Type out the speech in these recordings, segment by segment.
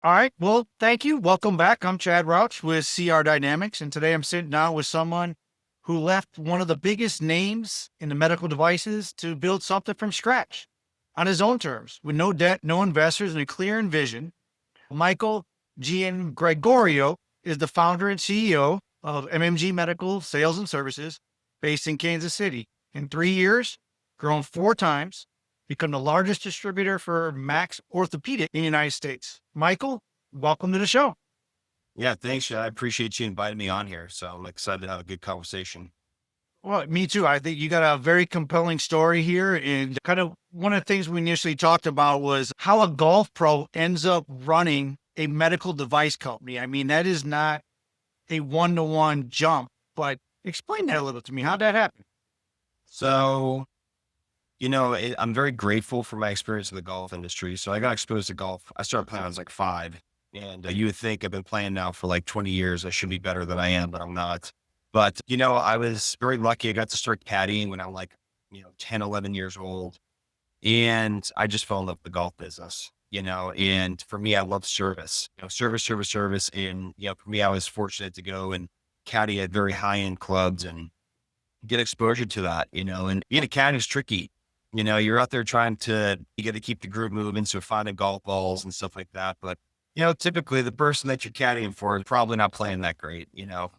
All right. Well, thank you. Welcome back. I'm Chad Rouch with CR Dynamics, and today I'm sitting down with someone who left one of the biggest names in the medical devices to build something from scratch on his own terms with no debt, no investors, and a clear vision. Michael Giangregorio is the founder and CEO of MMG Medical Sales and Services based in Kansas City. In 3 years, grown four times, become the largest distributor for Max Orthopedic in the United States. Michael, welcome to the show. Yeah, thanks. I appreciate you inviting me on here. So I'm excited to have a good conversation. Well, me too. I think you got a very compelling story here. And kind of one of the things we initially talked about was how a golf pro ends up running a medical device company. I mean, that is not a one-to-one jump, but explain that a little to me. How'd that happen? So, I'm very grateful for my experience in the golf industry. So I got exposed to golf. I started playing when I was like five. And you would think I've been playing now for like 20 years. I should be better than I am, but I'm not. But, I was very lucky. I got to start caddying when I'm like, 10, 11 years old. And I just fell in love with the golf business, and for me, I love service, service, service, service. And, for me, I was fortunate to go and caddy at very high end clubs and get exposure to that, and being a caddy is tricky. You're out there you got to keep the group moving. So finding golf balls and stuff like that. But, typically the person that you're caddying for is probably not playing that great,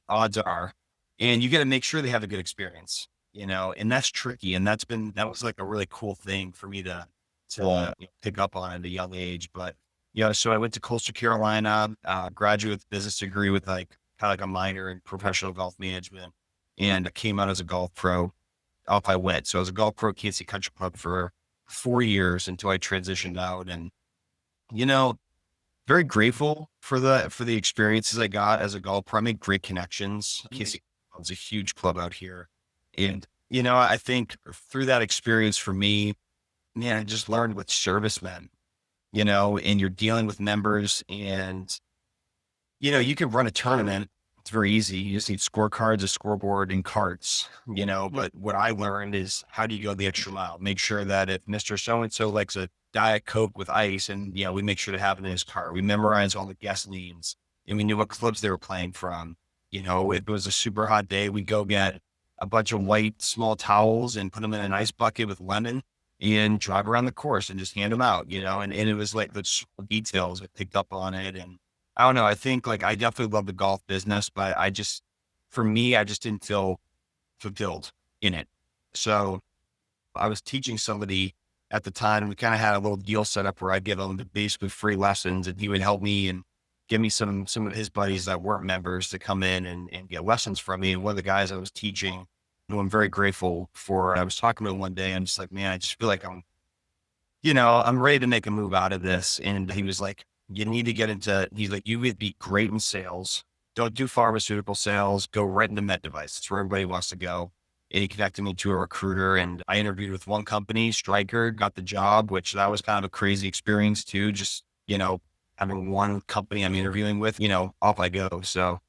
odds are, and you got to make sure they have a good experience, and that's tricky. And that was like a really cool thing for me to pick up on at a young age. But, so I went to Coastal Carolina, graduate with a business degree with like kind of like a minor in professional golf management. And I came out as a golf pro. Off I went. So I was a golf pro at Kansas City Country Club for 4 years until I transitioned out. And, you know, very grateful for the experiences I got as a golf pro. I made great connections. Kansas City Club's a huge club out here. And, I think through that experience for me, man, I just learned with servicemen, and you're dealing with members and, you can run a tournament. It's very easy. You just need scorecards, a scoreboard, and carts, but what I learned is how do you go the extra mile? Make sure that if Mr. So-and-so likes a Diet Coke with ice and, we make sure to have it in his car. We memorize all the guest names and we knew what clubs they were playing from. If it was a super hot day, we go get a bunch of white small towels and put them in an ice bucket with lemon and drive around the course and just hand them out, and it was like the small details I picked up on it. And I don't know. I think like I definitely love the golf business, but for me, I just didn't feel fulfilled in it. So I was teaching somebody at the time. We kind of had a little deal set up where I'd give him basically free lessons and he would help me and give me some of his buddies that weren't members to come in and get lessons from me. And one of the guys I was teaching, who I'm very grateful for, I was talking to him one day. I'm just like, man, I just feel like I'm ready to make a move out of this. And he was like, you need to he's like, you would be great in sales. Don't do pharmaceutical sales. Go right into med device. That's where everybody wants to go. And he connected me to a recruiter and I interviewed with one company, Stryker, got the job, which that was kind of a crazy experience too. Just, having one company I'm interviewing with, off I go. So,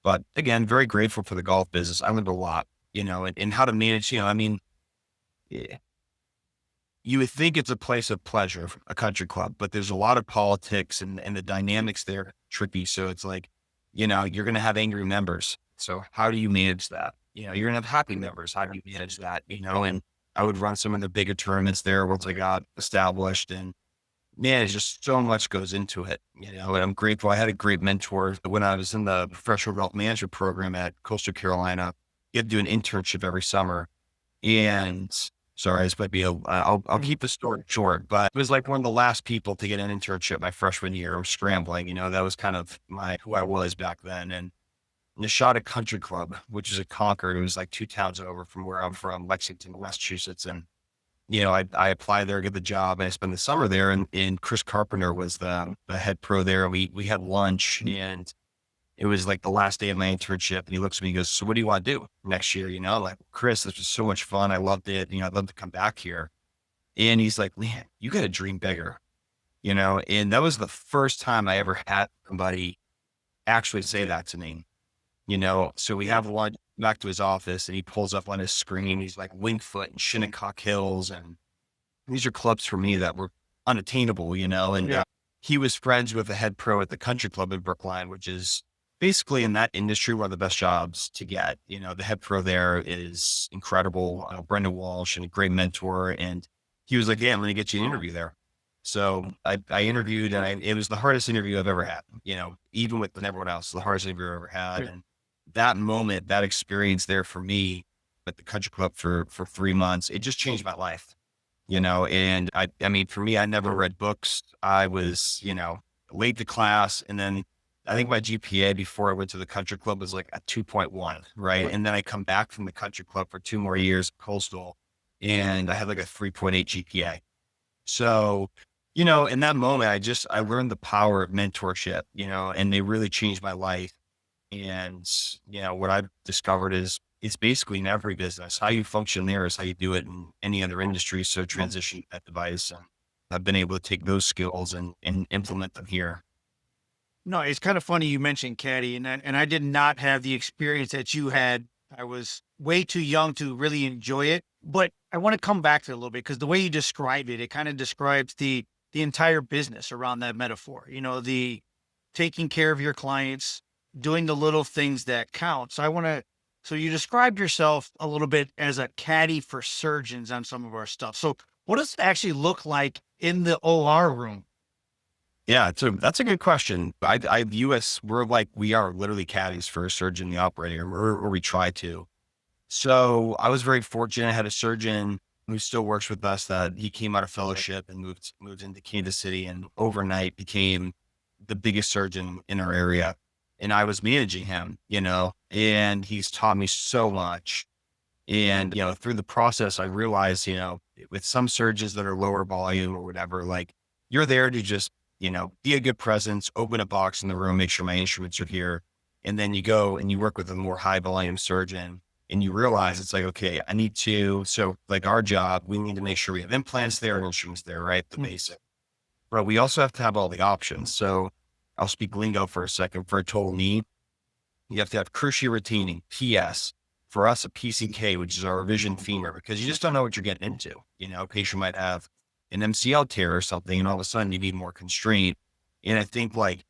but again, very grateful for the golf business. I learned a lot, and how to manage, yeah, you would think it's a place of pleasure, a country club, but there's a lot of politics and the dynamics there are tricky. So it's like, you're going to have angry members. So how do you manage that? You're going to have happy members. How do you manage that? And I would run some of the bigger tournaments there once I got established, and man, it's just so much goes into it, and I'm grateful. I had a great mentor when I was in the professional wealth management program at Coastal Carolina. You had to do an internship every summer. And sorry, this might be I'll keep the story short, but it was like one of the last people to get an internship my freshman year. I was scrambling, that was kind of who I was back then. And the shot at Country Club, which is at Concord, it was like 2 towns over from where I'm from, Lexington, Massachusetts. And, I applied there, get the job, and I spent the summer there. And Chris Carpenter was the head pro there. And we had lunch and it was like the last day of my internship, and he looks at me and goes, so what do you want to do next year? Like, Chris, this was so much fun. I loved it. I'd love to come back here. And he's like, man, you got to dream bigger, and that was the first time I ever had somebody actually say that to me, so we have lunch back to his office and he pulls up on his screen. He's like Wingfoot and Shinnecock Hills. And these are clubs for me that were unattainable, and Yeah. he was friends with the head pro at the country club in Brookline, which is basically in that industry, one of the best jobs to get. The head pro there is incredible, Brendan Walsh, and a great mentor. And he was like, yeah, I'm going to get you an interview there. So I interviewed, and it was the hardest interview I've ever had, even with everyone else, the hardest interview I've ever had. And that moment, that experience there for me at the country club for 3 months, it just changed my life. And I mean, for me, I never read books. I was, late to class. And then I think my GPA before I went to the country club was like a 2.1. Right. And then I come back from the country club for 2 more years, coastal, and I had like a 3.8 GPA. So, in that moment, I learned the power of mentorship, and they really changed my life. And, what I've discovered is it's basically in every business. How you function there is how you do it in any other industry. So transition that device. And I've been able to take those skills and implement them here. No, it's kind of funny you mentioned caddy, and I did not have the experience that you had. I was way too young to really enjoy it, but I want to come back to it a little bit because the way you described it, it kind of describes the entire business around that metaphor. The taking care of your clients, doing the little things that count. So you described yourself a little bit as a caddy for surgeons on some of our stuff. So what does it actually look like in the OR room? Yeah, that's a good question. I view us, we are literally caddies for a surgeon, the operator, or we try to. So I was very fortunate. I had a surgeon who still works with us that he came out of fellowship and moved into Kansas City, and overnight became the biggest surgeon in our area. And I was managing him, and he's taught me so much. And, through the process, I realized, with some surgeons that are lower volume or whatever, like you're there to just, be a good presence, open a box in the room, make sure my instruments are here. And then you go and you work with a more high volume surgeon and you realize it's like, okay, so like our job, we need to make sure we have implants there and instruments there, right? The basic, but we also have to have all the options. So I'll speak lingo for a second. For a total knee, you have to have cruciate retaining, PS. For us, a PCK, which is our revision femur, because you just don't know what you're getting into. A patient might have an MCL tear or something, and all of a sudden you need more constraint. And I think like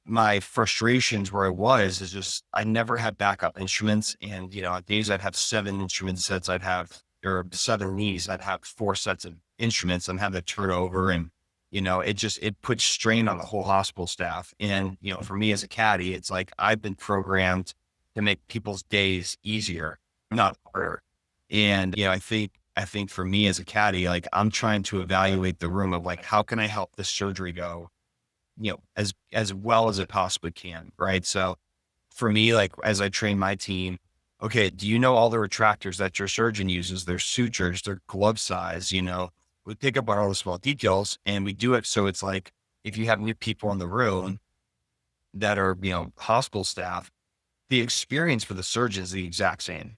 my frustrations where I was is just, I never had backup instruments. And, on days I'd have 7 instrument sets, or 7 knees, I'd have 4 sets of instruments and have to turn over. And, it puts strain on the whole hospital staff. And, for me as a caddy, it's like, I've been programmed to make people's days easier, not harder. And, I think for me as a caddy, like I'm trying to evaluate the room of like, how can I help this surgery go, as well as it possibly can. Right. So for me, like, as I train my team, okay, do you know all the retractors that your surgeon uses, their sutures, their glove size, we pick up on all the small details and we do it. So it's like, if you have new people in the room that are, hospital staff, the experience for the surgeon is the exact same.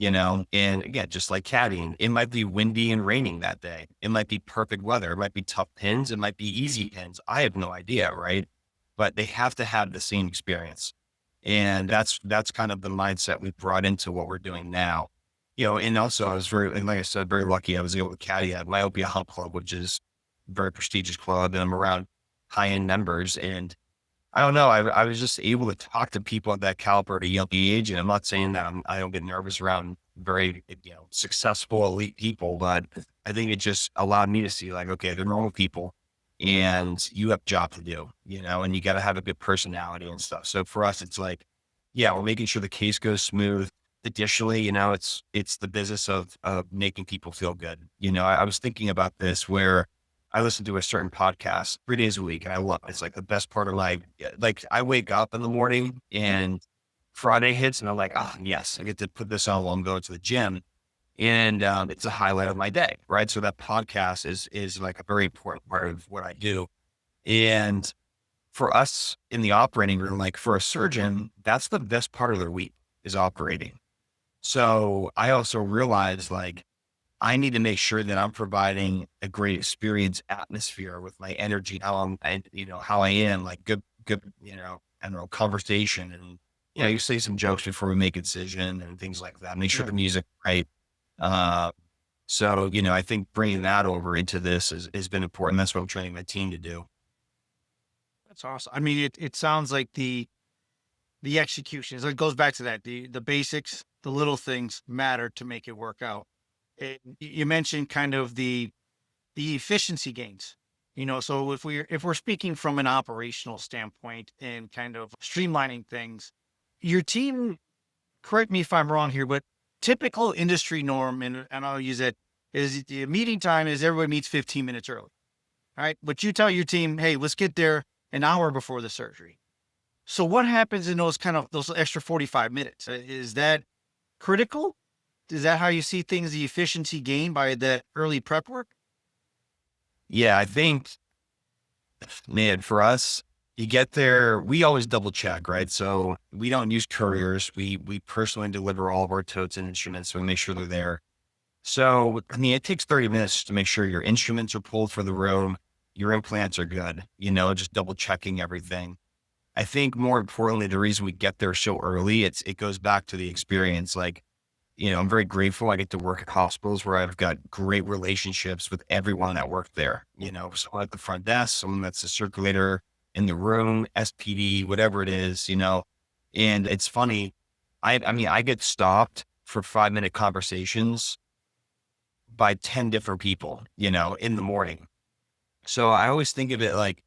And again, just like caddying, it might be windy and raining that day. It might be perfect weather. It might be tough pins. It might be easy pins. I have no idea. Right. But they have to have the same experience. And that's kind of the mindset we brought into what we're doing now. And also I was like I said, very lucky. I was able to caddy at Myopia Hump Club, which is a very prestigious club. And I'm around high-end members. And I don't know. I was just able to talk to people at that caliber at a young age. And I'm not saying that I don't get nervous around very, successful elite people, but I think it just allowed me to see like, okay, they're normal people and you have a job to do, and you got to have a good personality and stuff. So for us, it's like, yeah, we're making sure the case goes smooth. Additionally, it's the business of making people feel good. I was thinking about this where I listen to a certain podcast 3 days a week and I love it. It's like the best part of like I wake up in the morning and Friday hits and I'm like, oh yes, I get to put this on while I'm going to the gym. And it's a highlight of my day. Right. So that podcast is like a very important part of what I do. And for us in the operating room, like for a surgeon, that's the best part of their week is operating. So I also realized like, I need to make sure that I'm providing a great experience atmosphere with my energy, how I am, like good, I don't know, conversation. And, you say some jokes before we make a decision and things like that. Make sure the music, right. So, I think bringing that over into this has been important. That's what I'm training my team to do. That's awesome. I mean, it sounds like the execution. So it goes back to that. The basics, the little things matter to make it work out. You mentioned kind of the efficiency gains. So if we're speaking from an operational standpoint and kind of streamlining things, your team, correct me if I'm wrong here, but typical industry norm, and I'll use it, is the meeting time is everybody meets 15 minutes early. All right. But you tell your team, hey, let's get there an hour before the surgery. So what happens in those kind of those extra 45 minutes? Is that critical? Is that how you see things, the efficiency gained by that early prep work? Yeah, I think, man, for us, you get there, we always double check, right? So we don't use couriers. We personally deliver all of our totes and instruments, so we make sure they're there. So, I mean, it takes 30 minutes to make sure your instruments are pulled for the room, your implants are good, just double checking everything. I think more importantly, the reason we get there so early, it goes back to the experience. Like, I'm very grateful I get to work at hospitals where I've got great relationships with everyone that worked there. Someone at the front desk, someone that's a circulator in the room, SPD, whatever it is, And it's funny. I mean, I get stopped for 5-minute conversations by 10 different people, in the morning. So I always think of it like,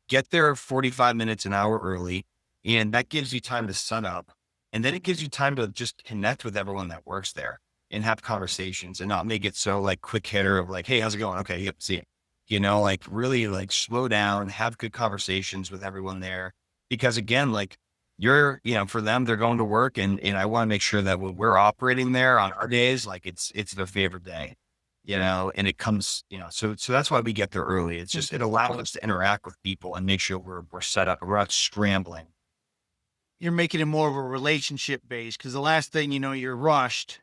get there 45 minutes, an hour early, and that gives you time to set up. And then it gives you time to just connect with everyone that works there and have conversations and not make it so like quick hitter of like, hey, how's it going? Okay, yep, see you. Like really like slow down, have good conversations with everyone there. Because again, like for them, they're going to work and I want to make sure that when we're operating there on our days, like it's their favorite day. And it comes, so that's why we get there early. It's just, it allows us to interact with people and make sure we're set up and we're not scrambling. You're making it more of a relationship base because the last thing you know, you're rushed.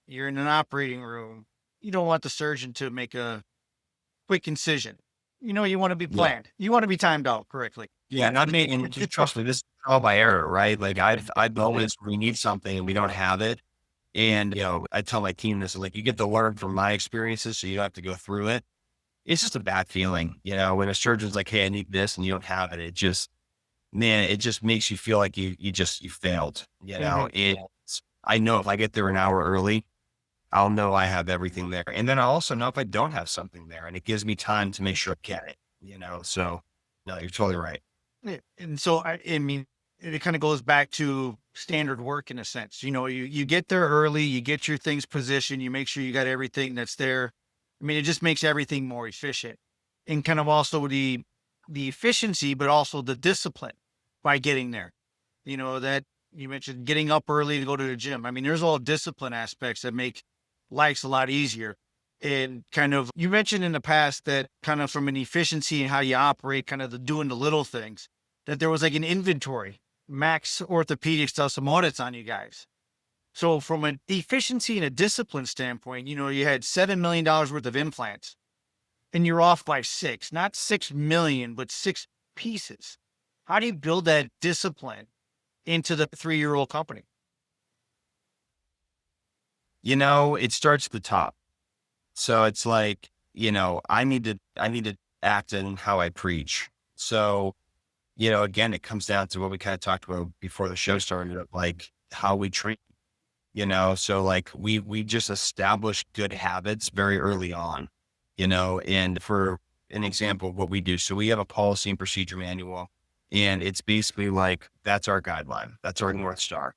You're in an operating room. You don't want the surgeon to make a quick incision. You want to be Yeah. planned. You want to be timed out correctly. Yeah. And I mean, and just trust me, this is all by error, right? Like I've always, we need something and we don't have it. And, I tell my team this, like, you get to learn from my experiences, so you don't have to go through it. It's just a bad feeling, when a surgeon's like, hey, I need this and you don't have it. It just, man, it just makes you feel like you failed, I know if I get there an hour early, I'll know I have everything there. And then I also know if I don't have something there and it gives me time to make sure I get it, so no, you're totally right. Yeah. And so, I mean, it kind of goes back to standard work in a sense. You get there early, you get your things positioned, you make sure you got everything that's there. I mean, it just makes everything more efficient and kind of also the efficiency, but also the discipline by getting there. That you mentioned getting up early to go to the gym. I mean, there's all discipline aspects that make life's a lot easier. And kind of, you mentioned in the past that kind of from an efficiency and how you operate, kind of doing the little things, that there was like an inventory. Max Orthopedics does some audits on you guys. So from an efficiency and a discipline standpoint, you had $7 million worth of implants and you're off by 6, not 6 million, but 6 pieces. How do you build that discipline into the 3-year-old company? It starts at the top. So it's like, I need to act in how I preach. So, again, it comes down to what we kind of talked about before the show started, of like how we treat, so like we just established good habits very early on, and for an example of what we do. So we have a policy and procedure manual, and it's basically like, that's our guideline. That's our North Star,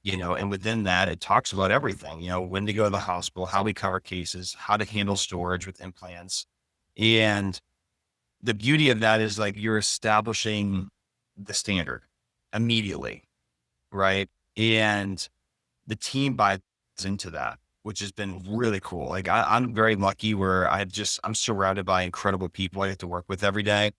and within that, it talks about everything, when to go to the hospital, how we cover cases, how to handle storage with implants. And the beauty of that is like, you're establishing the standard immediately. Right. And the team buys into that, which has been really cool. Like I'm very lucky where I'm surrounded by incredible people I get to work with every day,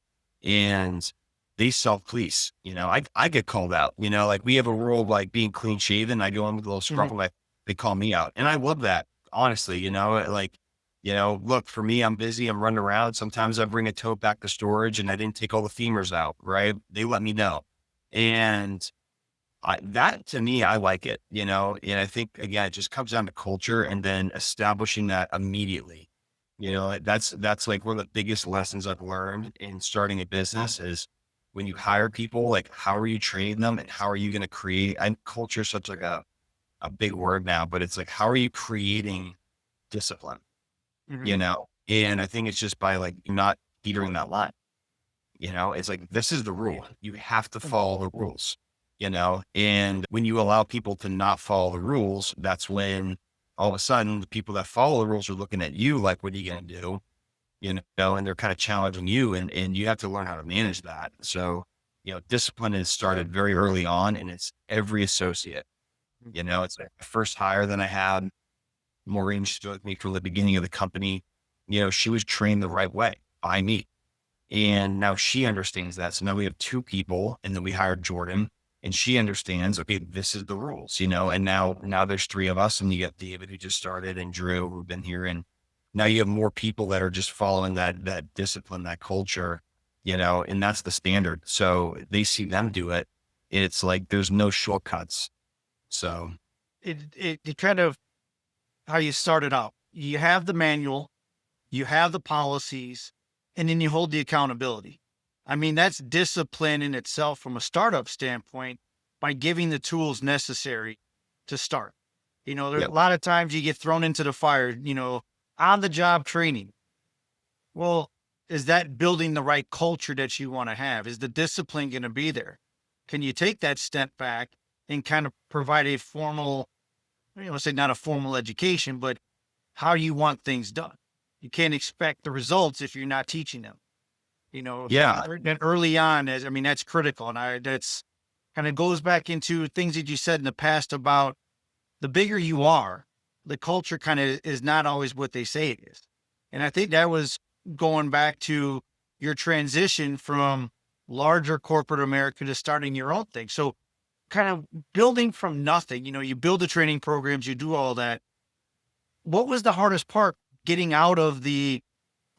and they self-police. I get called out, like we have a rule of like being clean shaven. I go in with a little scruff, like they call me out. And I love that, honestly, like, look, for me, I'm busy, I'm running around. Sometimes I bring a tote back to storage and I didn't take all the femurs out, right? They let me know. And that to me, I like it, and I think, again, it just comes down to culture and then establishing that immediately. That's like one of the biggest lessons I've learned in starting a business is, when you hire people, like how are you training them and how are you going to create, and culture is such like a big word now, but it's like, how are you creating discipline, Mhm. And I think it's just by like not teetering that line, it's like, this is the rule. You have to follow the rules, and when you allow people to not follow the rules, that's when all of a sudden the people that follow the rules are looking at you like, what are you going to do? And they're kind of challenging you and you have to learn how to manage that. So, discipline is started very early on and it's every associate, it's like the first hire that I had. Maureen stood with me from the beginning of the company. She was trained the right way by me. And now she understands that. So now we have two people and then we hired Jordan and she understands, okay, this is the rules, and now there's three of us and you got David who just started and Drew who've been here. And now you have more people that are just following that discipline, that culture, and that's the standard. So they see them do it. It's like, there's no shortcuts. So It kind of how you started out. You have the manual, you have the policies, and then you hold the accountability. I mean, that's discipline in itself from a startup standpoint by giving the tools necessary to start. There's a yep. lot of times you get thrown into the fire, on the job training. Well, is that building the right culture that you want to have? Is the discipline going to be there? Can you take that step back and kind of provide a formal, say not a formal education, but how you want things done? You can't expect the results if you're not teaching them. Yeah. That early on, that's critical, and that's kind of goes back into things that you said in the past about the bigger you are, the culture kind of is not always what they say it is. And I think that was going back to your transition from larger corporate America to starting your own thing. So kind of building from nothing, you build the training programs, you do all that. What was the hardest part getting out of the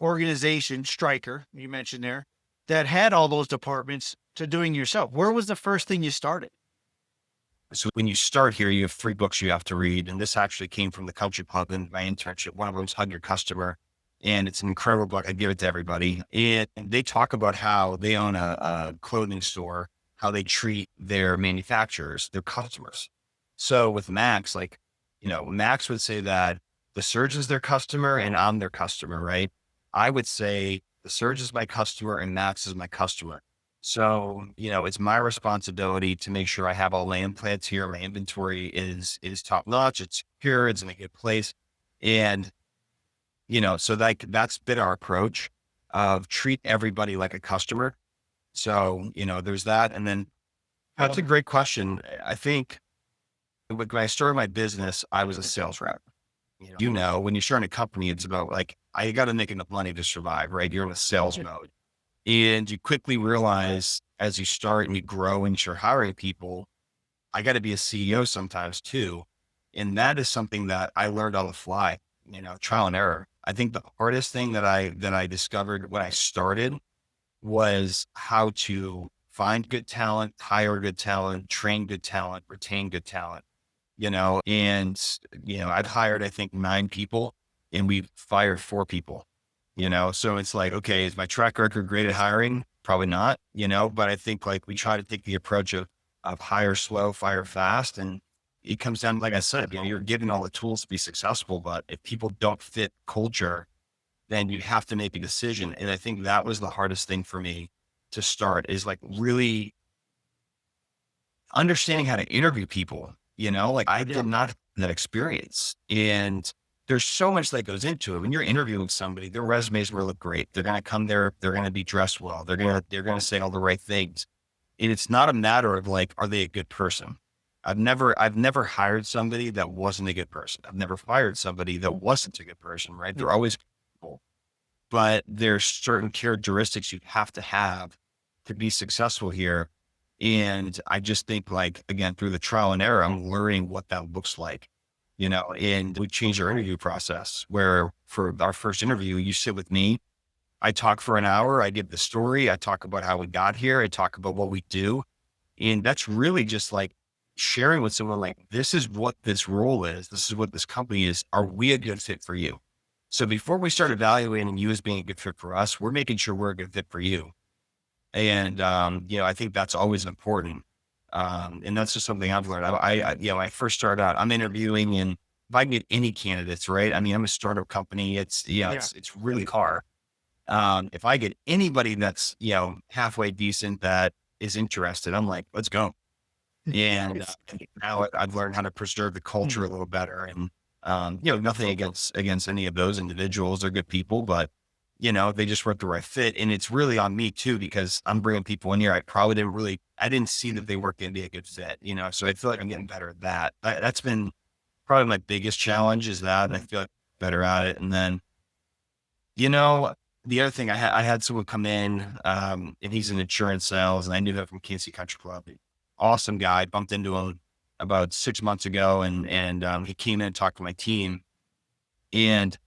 organization, Stryker, you mentioned there, that had all those departments to doing yourself? Where was the first thing you started? So when you start here, you have three books you have to read. And this actually came from the Country Club and my internship. One of them is Hug Your Customer. And it's an incredible book. I give it to everybody. And they talk about how they own a clothing store, how they treat their manufacturers, their customers. So with Max, like, Max would say that the surgeon's their customer and I'm their customer, right? I would say the surgeon is my customer and Max is my customer. So, it's my responsibility to make sure I have all my implants here. My inventory is top notch. It's secure. It's in a good place. And, so like that's been our approach of treat everybody like a customer. So, there's that. And then that's a great question. I think when I started my business, I was a sales rep. When you start a company, it's about like, I got to make enough money to survive, right? You're in a sales mode. And you quickly realize as you start and you grow and you're hiring people, I got to be a CEO sometimes too. And that is something that I learned on the fly, trial and error. I think the hardest thing that I discovered when I started was how to find good talent, hire good talent, train good talent, retain good talent, and, I've hired, I think 9 people and we've fired 4 people. So it's like, okay, is my track record great at hiring? Probably not, but I think like we try to take the approach of hire slow, fire fast. And it comes down, like I said, you're given all the tools to be successful, but if people don't fit culture, then you have to make a decision. And I think that was the hardest thing for me to start is like really understanding how to interview people, like I did not have that experience. And there's so much that goes into it. When you're interviewing somebody, their resumes will look great. They're going to come there. They're going to be dressed well. They're going to say all the right things. And it's not a matter of like, are they a good person? I've never hired somebody that wasn't a good person. I've never fired somebody that wasn't a good person, right? They're always people, but there's certain characteristics you have to be successful here. And I just think like, again, through the trial and error, I'm learning what that looks like. And we changed our interview process where for our first interview, you sit with me, I talk for an hour, I give the story, I talk about how we got here, I talk about what we do. And that's really just like sharing with someone like, this is what this role is. This is what this company is. Are we a good fit for you? So before we start evaluating you as being a good fit for us, we're making sure we're a good fit for you. And, I think that's always important. And that's just something I've learned. When I first started out, I'm interviewing, and if I can get any candidates, right? I mean, I'm a startup company. Yeah. It's really hard. If I get anybody that's, halfway decent that is interested, I'm like, let's go. And now I've learned how to preserve the culture a little better. And, nothing against any of those individuals. They're good people, but they just weren't the right fit. And it's really on me too, because I'm bringing people in here. I didn't see that they weren't going to be a good fit, so I feel like I'm getting better at that. That's been probably my biggest challenge, is that, and I feel like better at it. And then, you know, the other thing, I had someone come in, and he's in insurance sales, and I knew him from Kansas City Country Club. Awesome guy. Bumped into him about 6 months ago, and he came in and talked to my team. And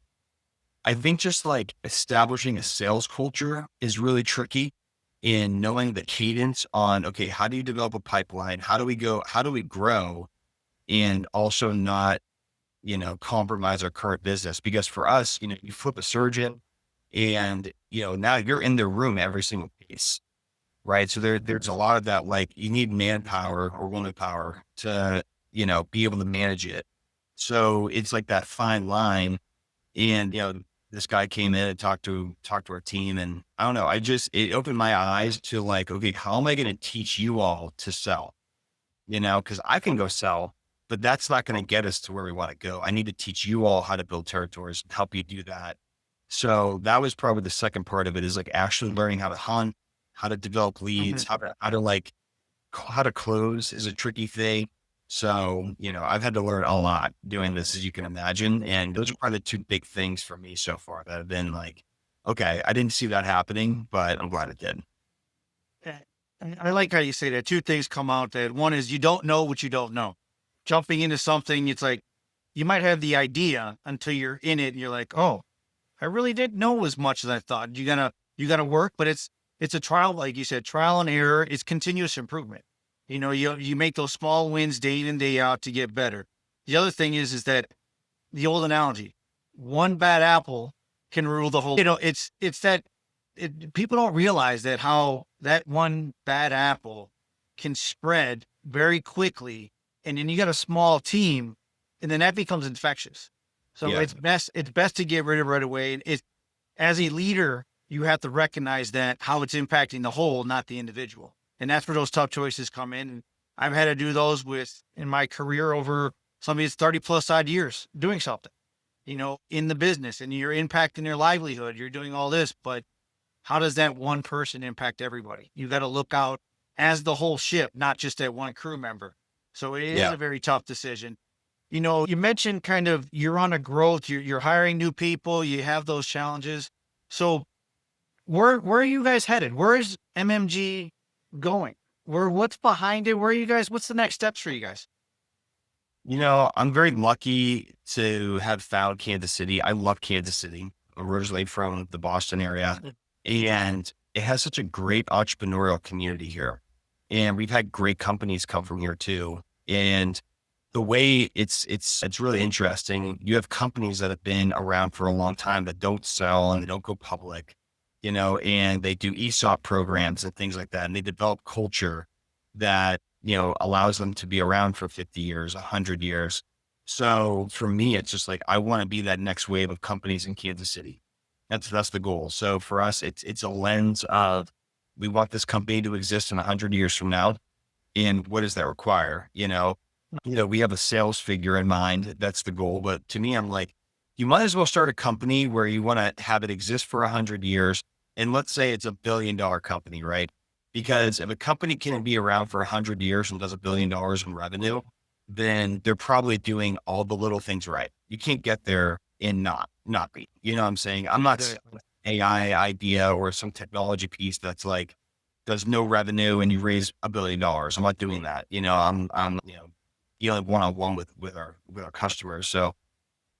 I think just like establishing a sales culture is really tricky, in knowing the cadence on, okay, how do you develop a pipeline? How do we go? How do we grow? And also not, compromise our current business. Because for us, you flip a surgeon, and, now you're in their room every single piece. Right. So there's a lot of that, like, you need manpower or woman power to, be able to manage it. So it's like that fine line. And, this guy came in and talked to our team, and I don't know, it opened my eyes to, like, okay, how am I going to teach you all to sell? Cause I can go sell, but that's not going to get us to where we want to go. I need to teach you all how to build territories and help you do that. So that was probably the second part of it, is like actually learning how to hunt, how to develop leads, how to close is a tricky thing. So, I've had to learn a lot doing this, as you can imagine. And those are probably the two big things for me so far that have been like, okay, I didn't see that happening, but I'm glad it did. Yeah. And I like how you say that. Two things come out. That one is, you don't know what you don't know. Jumping into something, it's like you might have the idea until you're in it, and you're like, oh, I really didn't know as much as I thought. You gotta work, but it's a trial, like you said, trial and error. It's continuous improvement. You make those small wins day in, day out to get better. The other thing is that the old analogy, one bad apple can rule the whole. It's that people don't realize that, how that one bad apple can spread very quickly, and then you got a small team, and then that becomes infectious. So Yeah. it's best to get rid of right away. And as a leader, you have to recognize that, how it's impacting the whole, not the individual. And that's where those tough choices come in. And I've had to do those in my career, over somebody's 30 plus odd years doing something, in the business, and you're impacting their livelihood. You're doing all this, but how does that one person impact everybody? You got to look out as the whole ship, not just that one crew member. So it is Yeah. a very tough decision. You mentioned kind of, you're on a growth, you're hiring new people, you have those challenges. So where are you guys headed? Where is MMG going? What's behind it? What's the next steps for you guys? I'm very lucky to have found Kansas City. I love Kansas City, originally from the Boston area, and it has such a great entrepreneurial community here. And we've had great companies come from here too. And the way it's really interesting. You have companies that have been around for a long time that don't sell and they don't go public, and they do ESOP programs and things like that. And they develop culture that, allows them to be around for 50 years, 100 years. So for me, it's just like, I want to be that next wave of companies in Kansas City. That's the goal. So for us, it's a lens of, we want this company to exist in 100 years from now. And what does that require? We have a sales figure in mind. That's the goal. But to me, I'm like, you might as well start a company where you want to have it exist for 100 years. And let's say it's $1 billion company, right? Because if a company can be around for 100 years and does $1 billion in revenue, then they're probably doing all the little things right. You can't get there and not be, what I'm saying? I'm not Exactly. AI idea or some technology piece that's like, does no revenue and you raise $1 billion. I'm not doing that. I'm dealing one-on-one with our customers. So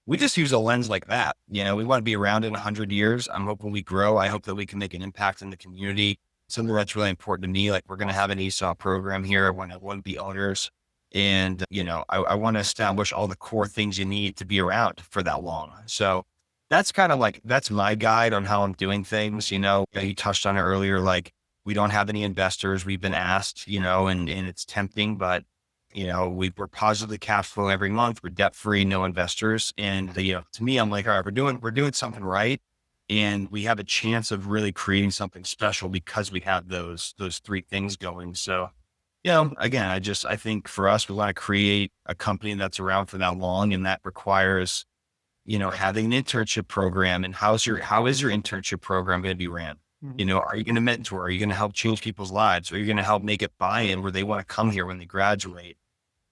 we just use a lens like that. We want to be around in 100 years. I'm hoping we grow. I hope that we can make an impact in the community. Something that's really important to me. Like, we're going to have an ESOP program here. I want to be owners. And, I want to establish all the core things you need to be around for that long. So that's kind of like, that's my guide on how I'm doing things. You touched on it earlier. Like, We don't have any investors. We've been asked, and it's tempting, but we're positively cash flow every month. We're debt free, no investors. And to me, I'm like, all right, we're doing something right. And we have a chance of really creating something special because we have those three things going. So, again, I think for us, we want to create a company that's around for that long. And that requires, having an internship program. And how is your internship program going to be ran? Mhm. Are you going to mentor? Are you going to help change people's lives? Are you going to help make it buy-in where they want to come here when they graduate?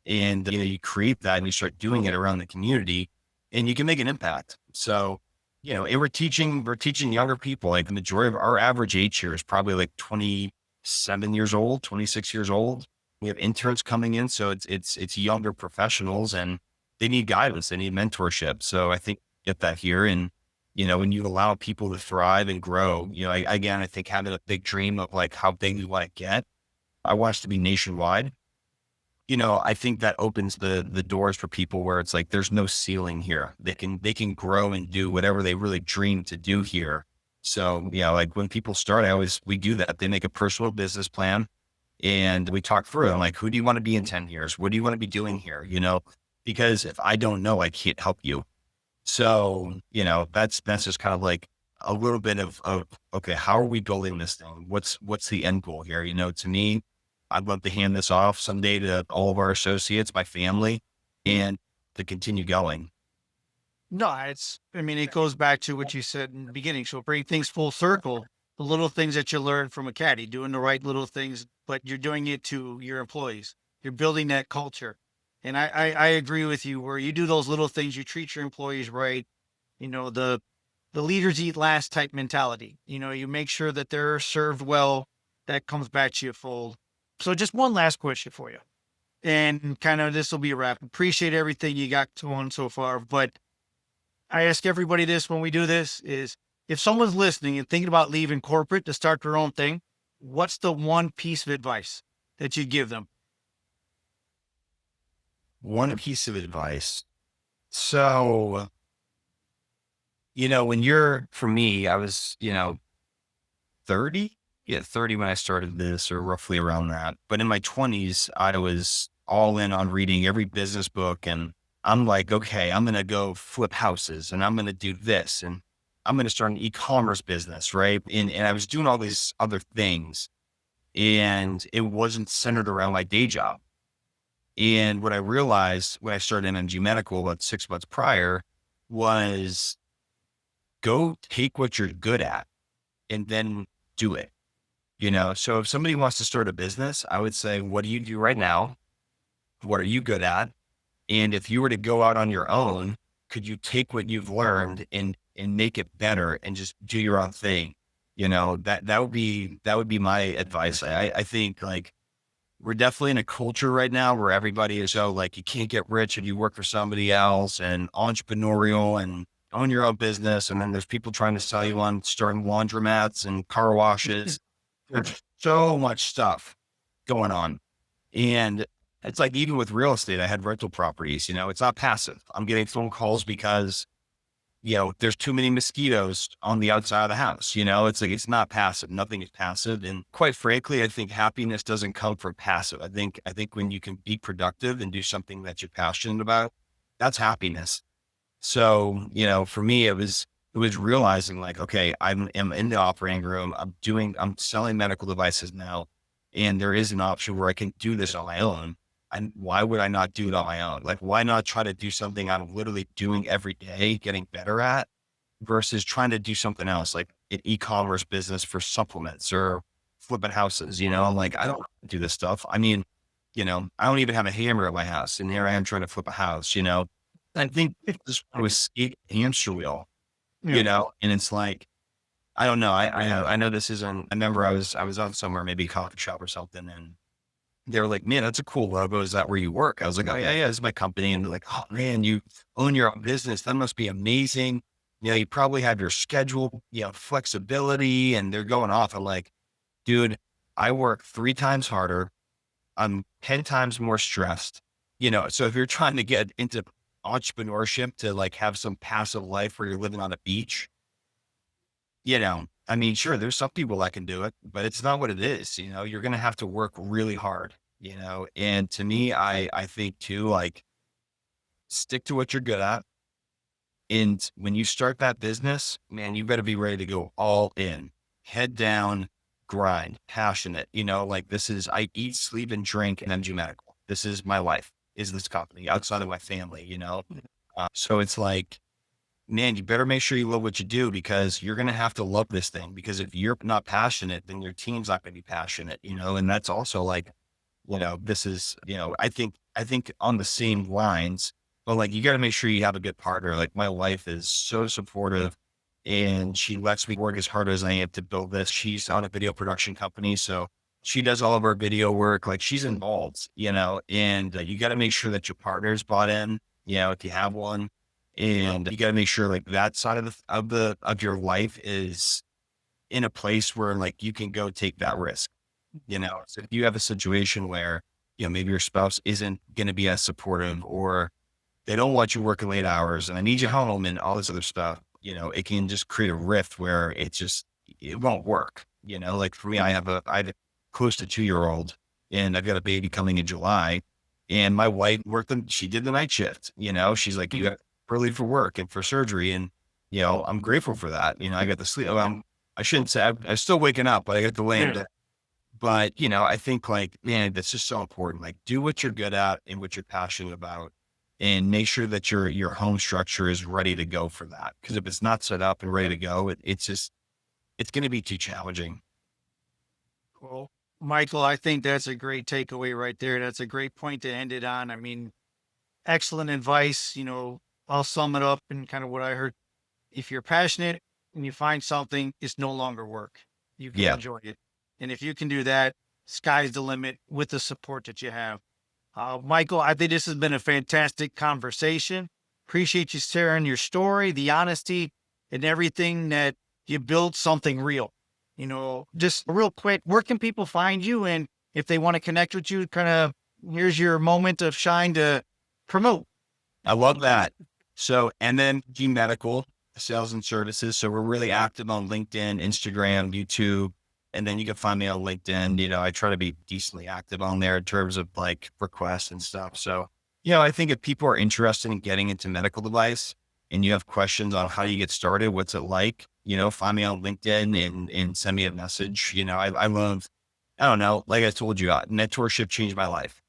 And, you create that and you start doing it around the community and you can make an impact. So, and we're teaching younger people, like the majority of our average age here is probably like 27 years old, 26 years old. We have interns coming in. So it's younger professionals and they need guidance. They need mentorship. So I think get that here. And, when you allow people to thrive and grow, I think having a big dream of like how big we want to get, I want us to be nationwide. I think that opens the doors for people where it's like there's no ceiling here. They can grow and do whatever they really dream to do here. So, like when people start, we do that. They make a personal business plan and we talk through it. I'm like, who do you want to be in 10 years? What do you want to be doing here? Because if I don't know, I can't help you. So, that's just kind of like a little bit of okay, how are we building this thing? What's the end goal here? To me, I'd love to hand this off someday to all of our associates, my family, and to continue going. No, I mean, it goes back to what you said in the beginning. So bring things full circle. The little things that you learn from a caddy, doing the right little things, but you're doing it to your employees. You're building that culture. And I agree with you where you do those little things, you treat your employees right. The leaders eat last type mentality. You make sure that they're served well. That comes back to you full. So just one last question for you. And kind of this will be a wrap. Appreciate everything you got going so far, but I ask everybody this when we do this is if someone's listening and thinking about leaving corporate to start their own thing, what's the one piece of advice that you give them? One piece of advice. So, for me, I was, 30. Yeah, 30 when I started this or roughly around that. But in my 20s, I was all in on reading every business book. And I'm like, okay, I'm going to go flip houses and I'm going to do this and I'm going to start an e-commerce business. Right. And I was doing all these other things and it wasn't centered around my day job. And what I realized when I started MMG Medical about 6 months prior was go take what you're good at and then do it. So if somebody wants to start a business, I would say, what do you do right now? What are you good at? And if you were to go out on your own, could you take what you've learned and make it better and just do your own thing? That would be my advice. I think like we're definitely in a culture right now where everybody is so like you can't get rich if you work for somebody else and entrepreneurial and own your own business. And then there's people trying to sell you on starting laundromats and car washes. There's so much stuff going on. And it's like, even with real estate, I had rental properties, it's not passive. I'm getting phone calls because, there's too many mosquitoes on the outside of the house. It's like, it's not passive. Nothing is passive. And quite frankly, I think happiness doesn't come from passive. I think when you can be productive and do something that you're passionate about, that's happiness. So, for me, it was realizing like, okay, I'm in the operating room. I'm selling medical devices now. And there is an option where I can do this on my own. And why would I not do it on my own? Like, why not try to do something I'm literally doing every day, getting better at versus trying to do something else, like an e-commerce business for supplements or flipping houses, I'm like, I don't do this stuff. I mean, I don't even have a hammer at my house and here I am trying to flip a house. I think this was hamster wheel, Yeah. and it's like, I don't know. I know this isn't, I remember I was on somewhere, maybe a coffee shop or something. And they were like, man, that's a cool logo. Is that where you work? I was like, oh yeah, yeah, this is my company. And they're like, oh man, you own your own business. That must be amazing. You probably have your schedule, flexibility, and they're going off. I'm like, dude, I work 3 times harder. I'm 10 times more stressed, so if you're trying to get into entrepreneurship to like have some passive life where you're living on a beach, I mean, sure, there's some people that can do it, but it's not what it is. You're going to have to work really hard, and to me, I think too, like, stick to what you're good at. And when you start that business, man, you better be ready to go all in, head down, grind, passionate. Like, this is, I eat, sleep, and drink in MG Medical. This is my life, is this company outside of my family. So it's like, man, you better make sure you love what you do, because you're going to have to love this thing. Because if you're not passionate, then your team's not going to be passionate. And that's also like, this is, I think on the same lines, but like, you got to make sure you have a good partner. Like, my wife is so supportive, and she lets me work as hard as I am to build this. She's on a video production company. So she does all of our video work. Like, she's involved, and you got to make sure that your partner's bought in, if you have one, and you got to make sure like that side of your life is in a place where like you can go take that risk. So if you have a situation where, maybe your spouse isn't going to be as supportive, or they don't want you working late hours and I need you home and all this other stuff, it can just create a rift where it won't work. Like, for me, I have a close to 2-year-old, and I've got a baby coming in July, and my wife she did the night shift. She's like, you got early for work and for surgery. And, I'm grateful for that. I got the sleep. I shouldn't say I'm still waking up, but I got the land. But, I think like, man, that's just so important. Like, do what you're good at and what you're passionate about, and make sure that your home structure is ready to go for that. Cause if it's not set up and ready to go, it's going to be too challenging. Well, Michael, I think that's a great takeaway right there. That's a great point to end it on. I mean, excellent advice. I'll sum it up in kind of what I heard. If you're passionate and you find something, it's no longer work. You can Yeah. enjoy it. And if you can do that, sky's the limit with the support that you have. Michael, I think this has been a fantastic conversation. Appreciate you sharing your story, the honesty, and everything that you built something real. Just real quick, where can people find you? And if they want to connect with you, kind of, here's your moment of shine to promote. I love that. So, and then G Medical Sales and Services. So we're really active on LinkedIn, Instagram, YouTube, and then you can find me on LinkedIn. I try to be decently active on there in terms of like requests and stuff. So, I think if people are interested in getting into medical device and you have questions on how you get started, what's it like, find me on LinkedIn and send me a message. I love, I don't know, like I told you, mentorship changed my life.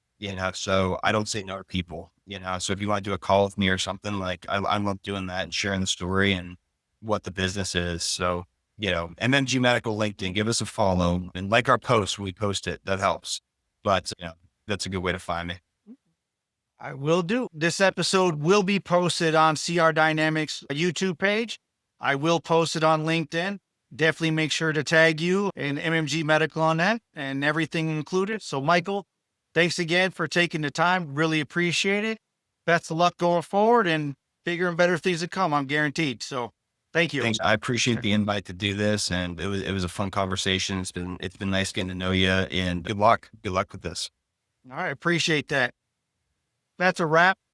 So I don't say no to people. So if you want to do a call with me or something, like I love doing that and sharing the story and what the business is. So, and then G Medical LinkedIn, give us a follow and like our posts when we post it. That helps. But, that's a good way to find me. I will do. This episode will be posted on CR Dynamics YouTube page. I will post it on LinkedIn. Definitely make sure to tag you and MMG Medical on that and everything included. So, Michael, thanks again for taking the time. Really appreciate it. Best of luck going forward, and bigger and better things to come, I'm guaranteed. So thank you. Thanks. I appreciate the invite to do this, and it was a fun conversation. It's been nice getting to know you, and good luck. Good luck with this. All right. Appreciate that. That's a wrap.